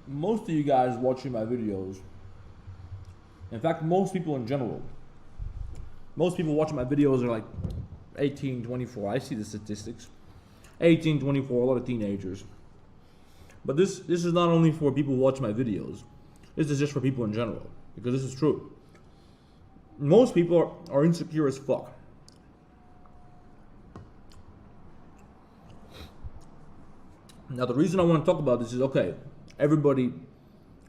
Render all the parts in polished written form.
most of you guys watching my videos, in fact, most people in general, most people watching my videos are like 18, 24. I see the statistics. 18, 24, a lot of teenagers. But this is not only for people who watch my videos. This is just for people in general, because this is true. Most people are insecure as fuck. Now, the reason I want to talk about this is, okay, everybody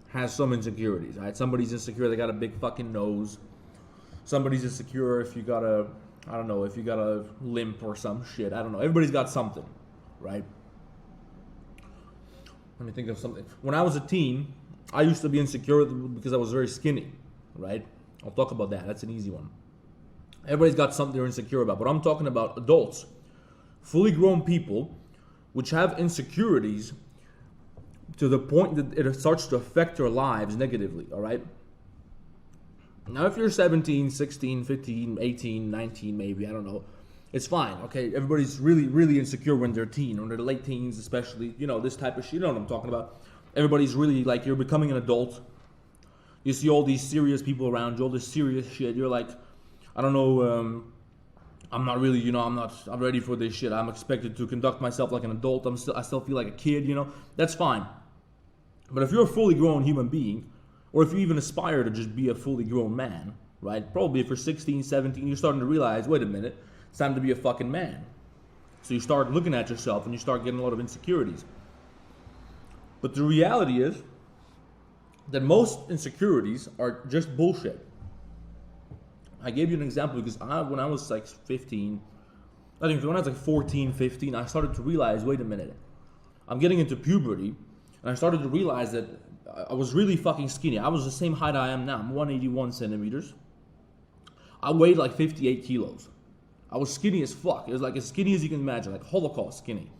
has some insecurities, right? Somebody's insecure, they got a big fucking nose. Somebody's insecure if you got a, I don't know, if you got a limp or some shit. I don't know. Everybody's got something, right? Let me think of something. When I was a teen, I used to be insecure because I was very skinny, right? I'll talk about that. That's an easy one. Everybody's got something they're insecure about, but I'm talking about adults, fully grown people, which have insecurities to the point that it starts to affect their lives negatively, all right? Now, if you're 17, 16, 15, 18, 19, maybe, I don't know, it's fine, okay? Everybody's really, really insecure when they're teen, or in their late teens especially, you know, this type of shit, you know what I'm talking about. Everybody's really, like, you're becoming an adult. You see all these serious people around you, all this serious shit, you're like, I don't know, I'm not really, you know, I'm ready for this shit. I'm expected to conduct myself like an adult. I still feel like a kid, you know. That's fine. But if you're a fully grown human being, or if you even aspire to just be a fully grown man, right? Probably if you're 16, 17, you're starting to realize, wait a minute, it's time to be a fucking man. So you start looking at yourself and you start getting a lot of insecurities. But the reality is that most insecurities are just bullshit. I gave you an example because when I was like 15, I think when I was like 14, 15, I started to realize, wait a minute, I'm getting into puberty, and I started to realize that I was really fucking skinny. I was the same height I am now. I'm 181 centimeters. I weighed like 58 kilos. I was skinny as fuck. It was like as skinny as you can imagine, like Holocaust skinny.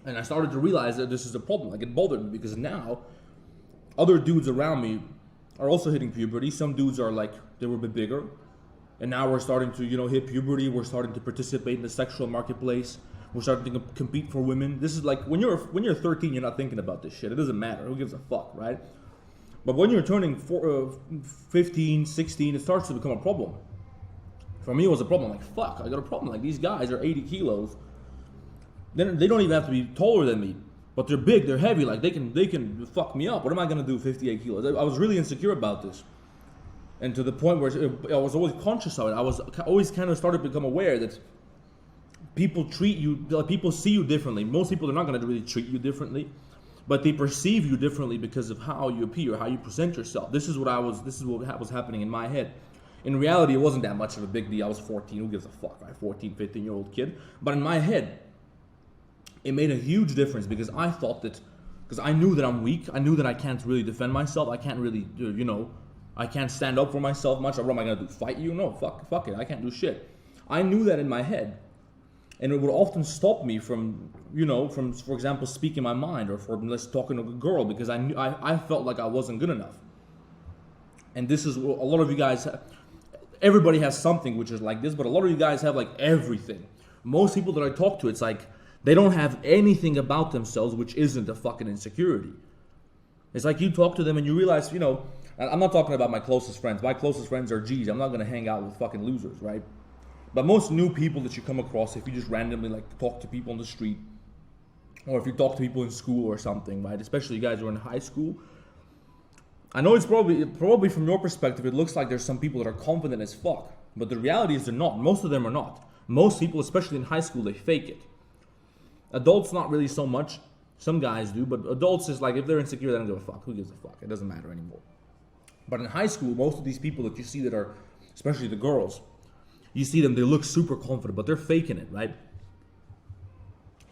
And I started to realize that this is a problem. Like, it bothered me because now other dudes around me are also hitting puberty. Some dudes are like, they were a bit bigger. And now we're starting to, you know, hit puberty. We're starting to participate in the sexual marketplace. We're starting to compete for women. This is like, when you're 13, you're not thinking about this shit. It doesn't matter. Who gives a fuck, right? But when you're turning 15, 16, it starts to become a problem. For me, it was a problem. Like, fuck, I got a problem. Like, these guys are 80 kilos. Then they don't even have to be taller than me. But they're big, they're heavy, like they can fuck me up. What am I gonna do 58 kilos? I was really insecure about this. And to the point where I was always conscious of it. I was always kind of started to become aware that people treat you, like people see you differently. Most people are not gonna really treat you differently, but they perceive you differently because of how you appear, how you present yourself. This is what was happening in my head. In reality, it wasn't that much of a big deal. I was 14, who gives a fuck, right? 14, 15-year-old kid. But in my head, it made a huge difference because I thought that, because I knew that I'm weak, I knew that I can't really defend myself, I can't really, you know, I can't stand up for myself much. What am I gonna do? Fight you? No, fuck it, I can't do shit. I knew that in my head, and it would often stop me from, you know, from, for example, speaking my mind or from let's talking to a girl because I felt like I wasn't good enough. And this is a lot of you guys. Everybody has something which is like this, but a lot of you guys have like everything. Most people that I talk to, it's like, they don't have anything about themselves which isn't a fucking insecurity. It's like you talk to them and you realize, you know, I'm not talking about my closest friends. My closest friends are G's. I'm not going to hang out with fucking losers, right? But most new people that you come across, if you just randomly like talk to people on the street, or if you talk to people in school or something, right? Especially you guys who are in high school. I know it's probably from your perspective, it looks like there's some people that are confident as fuck. But the reality is they're not. Most of them are not. Most people, especially in high school, they fake it. Adults, not really so much. Some guys do, but adults is like, if they're insecure, they don't give a fuck. Who gives a fuck? It doesn't matter anymore. But in high school, most of these people that you see that are, especially the girls, you see them, they look super confident, but they're faking it, right?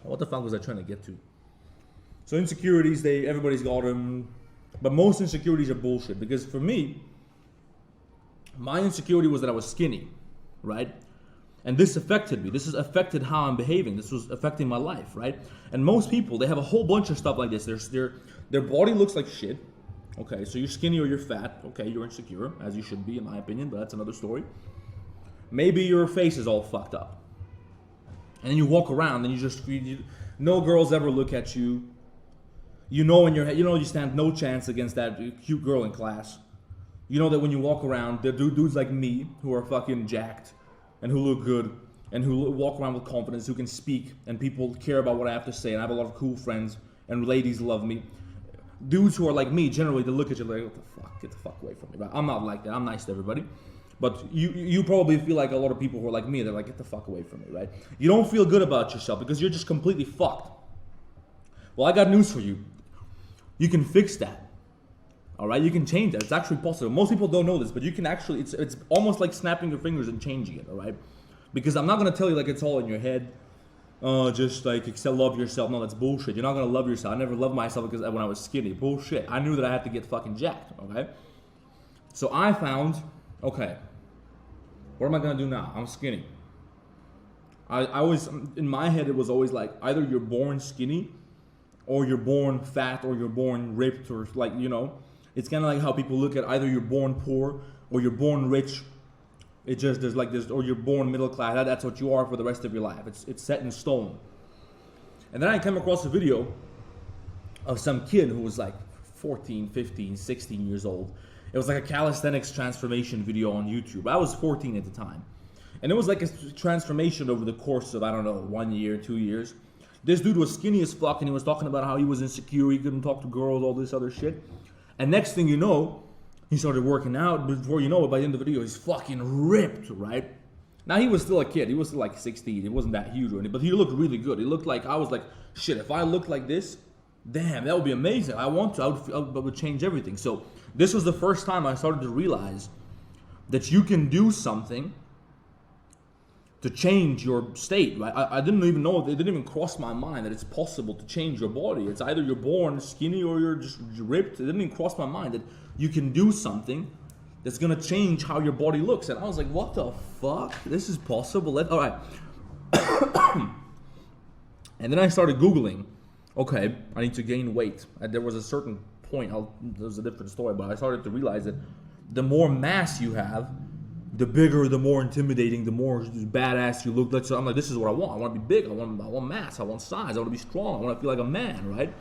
What the fuck was I trying to get to? So insecurities, everybody's got them, but most insecurities are bullshit. Because for me, my insecurity was that I was skinny, right? And this affected me. This has affected how I'm behaving. This was affecting my life, right? And most people, they have a whole bunch of stuff like this. Their body looks like shit. Okay, so you're skinny or you're fat. Okay, you're insecure, as you should be, in my opinion, but that's another story. Maybe your face is all fucked up. And then you walk around and no girls ever look at you. You know in your head, you know you stand no chance against that cute girl in class. You know that when you walk around, there are dudes like me who are fucking jacked and who look good and who walk around with confidence, who can speak, and people care about what I have to say, and I have a lot of cool friends, and ladies love me. Dudes who are like me, generally, they look at you like, what the fuck, get the fuck away from me. Right? I'm not like that, I'm nice to everybody. But you probably feel like a lot of people who are like me, they're like, get the fuck away from me, right? You don't feel good about yourself because you're just completely fucked. Well, I got news for you. You can fix that. All right, you can change that. It's actually possible. Most people don't know this, but you can actually, it's almost like snapping your fingers and changing it, all right? Because I'm not going to tell you like it's all in your head. Just like love yourself. No, that's bullshit. You're not going to love yourself. I never loved myself because when I was skinny. Bullshit. I knew that I had to get fucking jacked, okay? So I found, okay, what am I going to do now? I'm skinny. I always, in my head, it was always like either you're born skinny or you're born fat or you're born ripped or like, you know. It's kind of like how people look at either you're born poor or you're born rich. It just, there's like this, or you're born middle class. That's what you are for the rest of your life. It's set in stone. And then I came across a video of some kid who was like 14, 15, 16 years old. It was like a calisthenics transformation video on YouTube. I was 14 at the time. And it was like a transformation over the course of, I don't know, 1 year, 2 years. This dude was skinny as fuck and he was talking about how he was insecure, he couldn't talk to girls, all this other shit. And next thing you know, he started working out. Before you know it, by the end of the video, he's fucking ripped, right? Now, he was still a kid. He was still like 16. He wasn't that huge or anything, but he looked really good. He looked like, I was like, shit, if I looked like this, damn, that would be amazing. I would change everything. So this was the first time I started to realize that you can do something to change your state, right? I didn't even know, it didn't even cross my mind that it's possible to change your body. It's either you're born skinny or you're just ripped. It didn't even cross my mind that you can do something that's gonna change how your body looks. And I was like, what the fuck? This is possible? All right. And then I started Googling, okay, I need to gain weight. And there was a certain point, there's a different story, but I started to realize that the more mass you have, the bigger, the more intimidating, the more badass you look. So I'm like, this is what I want. I want to be big. I want mass. I want size. I want to be strong. I want to feel like a man, right?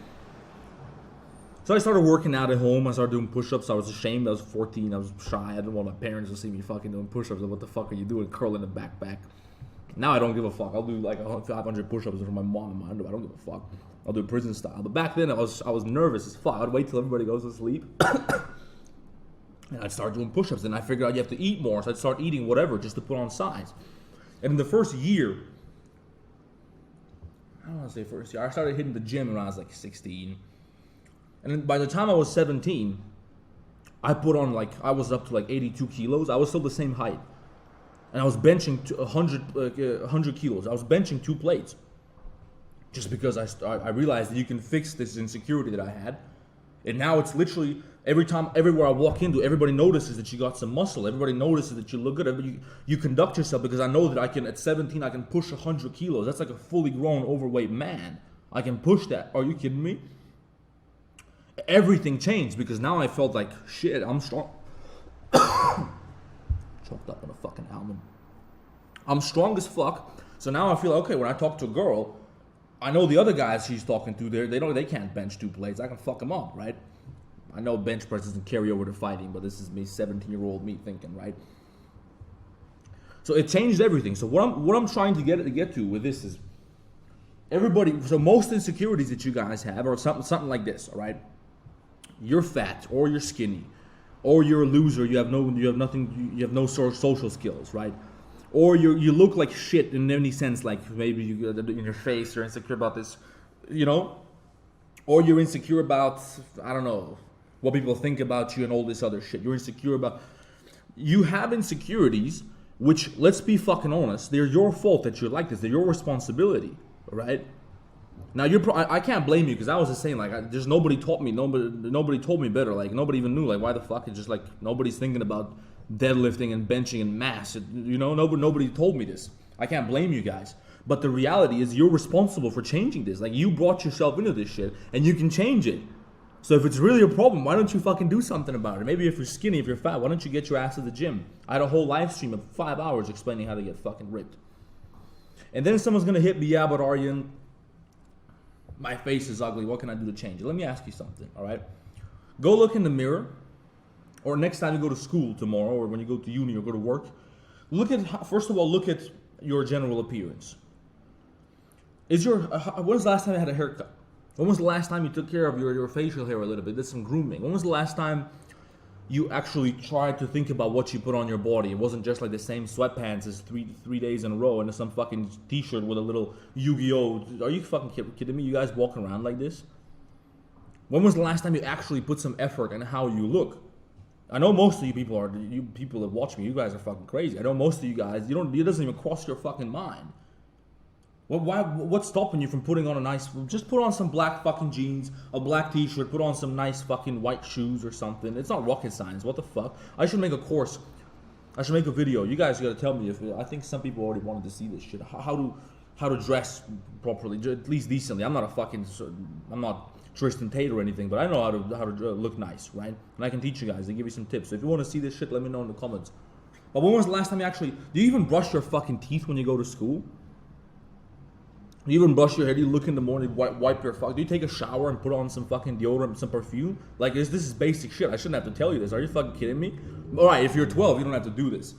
So I started working out at home. I started doing push-ups. I was ashamed. I was 14. I was shy. I didn't want my parents to see me fucking doing push-ups. Like, what the fuck are you doing? Curling the backpack. Now I don't give a fuck. I'll do like 500 push-ups for my mom and my underwear. I don't give a fuck. I'll do prison style. But back then I was nervous as fuck. I'd wait till everybody goes to sleep. And I'd start doing push-ups, and I figured out you have to eat more, so I'd start eating whatever just to put on size. And in the first year, I don't want to say first year, I started hitting the gym when I was like 16. And then by the time I was 17, I put on like, I was up to like 82 kilos. I was still the same height. And I was benching 100 kilos. I was benching 2 plates. Just because I realized that you can fix this insecurity that I had. And now it's literally, everywhere I walk into, everybody notices that you got some muscle. Everybody notices that you look good. You conduct yourself because I know that I can, at 17, I can push 100 kilos. That's like a fully grown, overweight man. I can push that. Are you kidding me? Everything changed because now I felt like, shit, I'm strong. Choked up on a fucking almond. I'm strong as fuck. So now I feel, okay, when I talk to a girl, I know the other guys she's talking to, they can't bench 2 plates. I can fuck them up, right? I know bench press doesn't carry over to fighting, but this is me, 17-year-old me thinking, right? So it changed everything. So what I'm trying to get to with this is everybody. So most insecurities that you guys have are something like this, all right? You're fat, or you're skinny, or you're a loser. You have no social skills, right? Or you look like shit in any sense, like maybe you in your face, you're insecure about this, you know? Or you're insecure about, I don't know, what people think about you and all this other shit. You're insecure about, you have insecurities, which, let's be fucking honest, they're your fault that you're like this. They're your responsibility, right? Now, I can't blame you because I was just saying, like, just nobody taught me, nobody told me better. Like, nobody even knew, like, why the fuck? It's just like, nobody's thinking about deadlifting and benching and mass. You know, nobody told me this. I can't blame you guys. But the reality is you're responsible for changing this. Like, you brought yourself into this shit, and you can change it. So if it's really a problem, why don't you fucking do something about it? Maybe if you're skinny, if you're fat, why don't you get your ass to the gym? I had a whole live stream of 5 hours explaining how to get fucking ripped. And then someone's going to hit me, yeah, but Aryan, my face is ugly. What can I do to change it? Let me ask you something, all right? Go look in the mirror, or next time you go to school tomorrow, or when you go to uni or go to work, first of all, look at your general appearance. When was the last time you had a haircut? When was the last time you took care of your facial hair a little bit, did some grooming? When was the last time you actually tried to think about what you put on your body? It wasn't just like the same sweatpants as three days in a row and some fucking t-shirt with a little Yu-Gi-Oh. Are you fucking kidding me? You guys walking around like this? When was the last time you actually put some effort in how you look? I know most of you people that watch me, you guys are fucking crazy. I know most of you guys, it doesn't even cross your fucking mind. What's stopping you from putting on just put on some black fucking jeans, a black t-shirt, put on some nice fucking white shoes or something. It's not rocket science. What the fuck? I should make a course. I should make a video. You guys gotta tell me I think some people already wanted to see this shit. How to dress properly, at least decently. I'm not Tristan Tate or anything, but I know how to look nice, right? And I can teach you guys. They give you some tips. So if you want to see this shit, let me know in the comments. But when was the last time do you even brush your fucking teeth when you go to school? Do you even brush your hair? Do you look in the morning, wipe your fuck? Do you take a shower and put on some fucking deodorant, some perfume? Like, this is basic shit. I shouldn't have to tell you this. Are you fucking kidding me? Alright, if you're 12, you don't have to do this.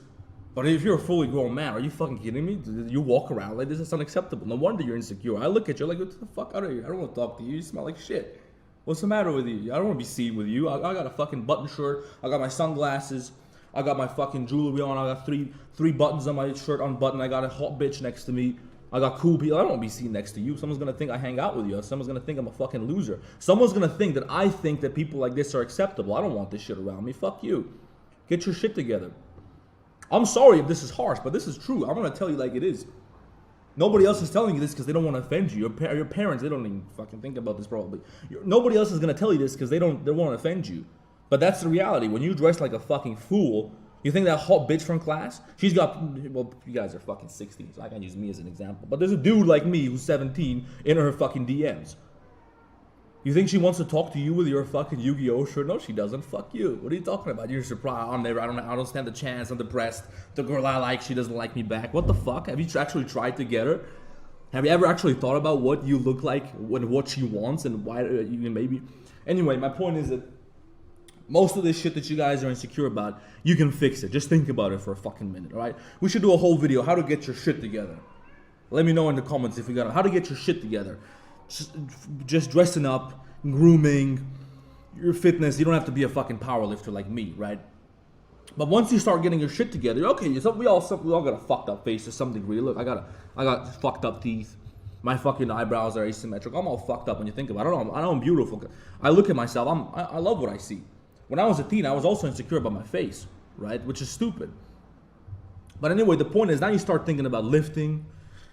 But if you're a fully grown man, are you fucking kidding me? You walk around like this, it's unacceptable. No wonder you're insecure. I look at you like, get the fuck out of here. I don't want to talk to you. You smell like shit. What's the matter with you? I don't want to be seen with you. I got a fucking button shirt. I got my sunglasses. I got my fucking jewelry on. I got three buttons on my shirt unbuttoned. I got a hot bitch next to me. I got cool people. I don't want to be seen next to you. Someone's going to think I hang out with you. Someone's going to think I'm a fucking loser. Someone's going to think that I think that people like this are acceptable. I don't want this shit around me. Fuck you. Get your shit together. I'm sorry if this is harsh, but this is true. I'm going to tell you like it is. Nobody else is telling you this because they don't want to offend you. Your parents, they don't even fucking think about this probably. Nobody else is going to tell you this because they want to offend you. But that's the reality. When you dress like a fucking fool, you think that hot bitch from class, she's got, well, you guys are fucking 16, so I can use me as an example. But there's a dude like me who's 17 in her fucking DMs. You think she wants to talk to you with your fucking Yu-Gi-Oh shirt? No, she doesn't. Fuck you. What are you talking about? You're surprised. I don't stand a chance. I'm depressed. The girl I like, she doesn't like me back. What the fuck? Have you actually tried to get her? Have you ever actually thought about what you look like and what she wants and why you can maybe... Anyway, my point is that most of this shit that you guys are insecure about, you can fix it. Just think about it for a fucking minute, all right? We should do a whole video, how to get your shit together. Let me know in the comments if you got it. How to get your shit together. Just dressing up, grooming, your fitness. You don't have to be a fucking powerlifter like me, right? But once you start getting your shit together, okay, we all got a fucked up face to some degree. Look, I got fucked up teeth. My fucking eyebrows are asymmetric. I'm all fucked up when you think about it. I know I'm beautiful. I look at myself. I love what I see. When I was a teen, I was also insecure about my face, right? Which is stupid. But anyway, the point is now you start thinking about lifting.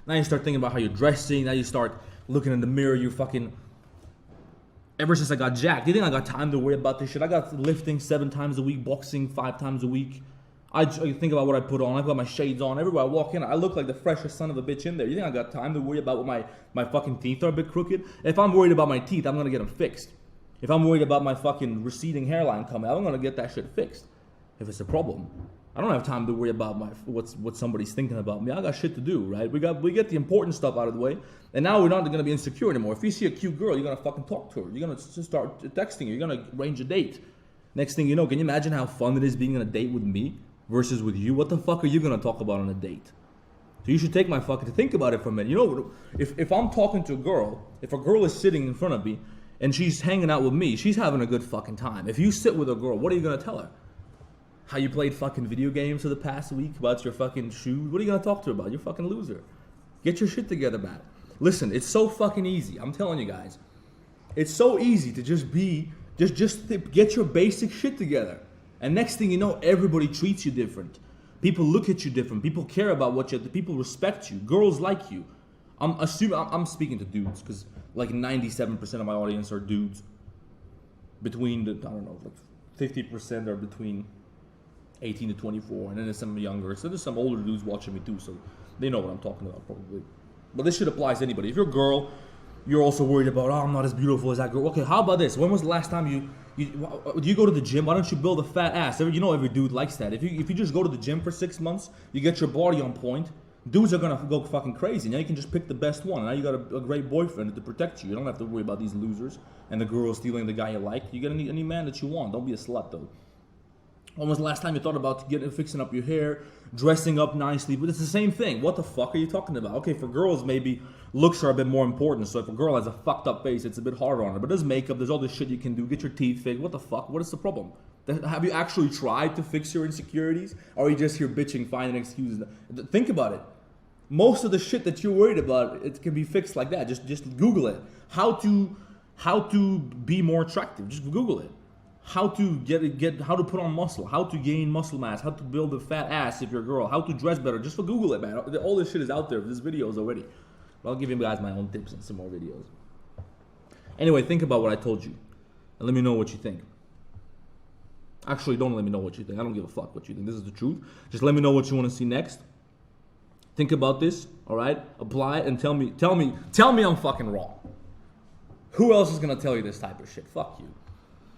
Now you start thinking about how you're dressing. Now you start looking in the mirror. You fucking... Ever since I got jacked, you think I got time to worry about this shit? I got lifting 7 times a week, boxing 5 times a week. I think about what I put on. I got my shades on. Everywhere I walk in, I look like the freshest son of a bitch in there. You think I got time to worry about what my fucking teeth are a bit crooked? If I'm worried about my teeth, I'm going to get them fixed. If I'm worried about my fucking receding hairline coming out, I'm going to get that shit fixed. If it's a problem. I don't have time to worry about what somebody's thinking about me. I got shit to do, right? We get the important stuff out of the way, and now we're not going to be insecure anymore. If you see a cute girl, you're going to fucking talk to her. You're going to start texting her. You're going to arrange a date. Next thing you know, can you imagine how fun it is being on a date with me versus with you? What the fuck are you going to talk about on a date? So you should take my fucking... Think about it for a minute. You know, if I'm talking to a girl, if a girl is sitting in front of me, and she's hanging out with me, she's having a good fucking time. If you sit with a girl, what are you going to tell her? How you played fucking video games for the past week? About your fucking shoes? What are you going to talk to her about? You're a fucking loser. Get your shit together, man. Listen, it's so fucking easy. I'm telling you guys. It's so easy to just get your basic shit together. And next thing you know, everybody treats you different. People look at you different. People care about what you... People respect you. Girls like you. I'm speaking to dudes because like 97% of my audience are dudes. Between the, I don't know, like 50% are between 18 to 24, and then there's some younger. So there's some older dudes watching me too, so they know what I'm talking about probably. But this shit applies to anybody. If you're a girl, you're also worried about, oh, I'm not as beautiful as that girl. Okay, how about this? When was the last time do you go to the gym? Why don't you build a fat ass? You know every dude likes that. If you just go to the gym for 6 months, you get your body on point. dudes are gonna go fucking crazy. Now you can just pick the best one. Now you got a great boyfriend to protect you. You don't have to worry about these losers and the girls stealing the guy you like. You get any man that you want. Don't be a slut though. When was the last time you thought about fixing up your hair, dressing up nicely? But it's the same thing. What the fuck are you talking about? Okay, for girls, maybe looks are a bit more important. So if a girl has a fucked up face, it's a bit harder on her. But there's makeup, there's all this shit you can do. Get your teeth fixed. What the fuck? What is the problem? Have you actually tried to fix your insecurities? Or are you just here bitching, finding excuses? Think about it. Most of the shit that you're worried about, it can be fixed like that. Just Google it. How to be more attractive. Just Google it. How to how to put on muscle, how to gain muscle mass, how to build a fat ass if you're a girl, how to dress better. Just for Google it, man. All this shit is out there. There's videos already. But I'll give you guys my own tips and some more videos. Anyway, think about what I told you, and let me know what you think. Actually, don't let me know what you think. I don't give a fuck what you think. This is the truth. Just let me know what you want to see next. Think about this, all right? Apply it and tell me I'm fucking wrong. Who else is gonna tell you this type of shit? Fuck you.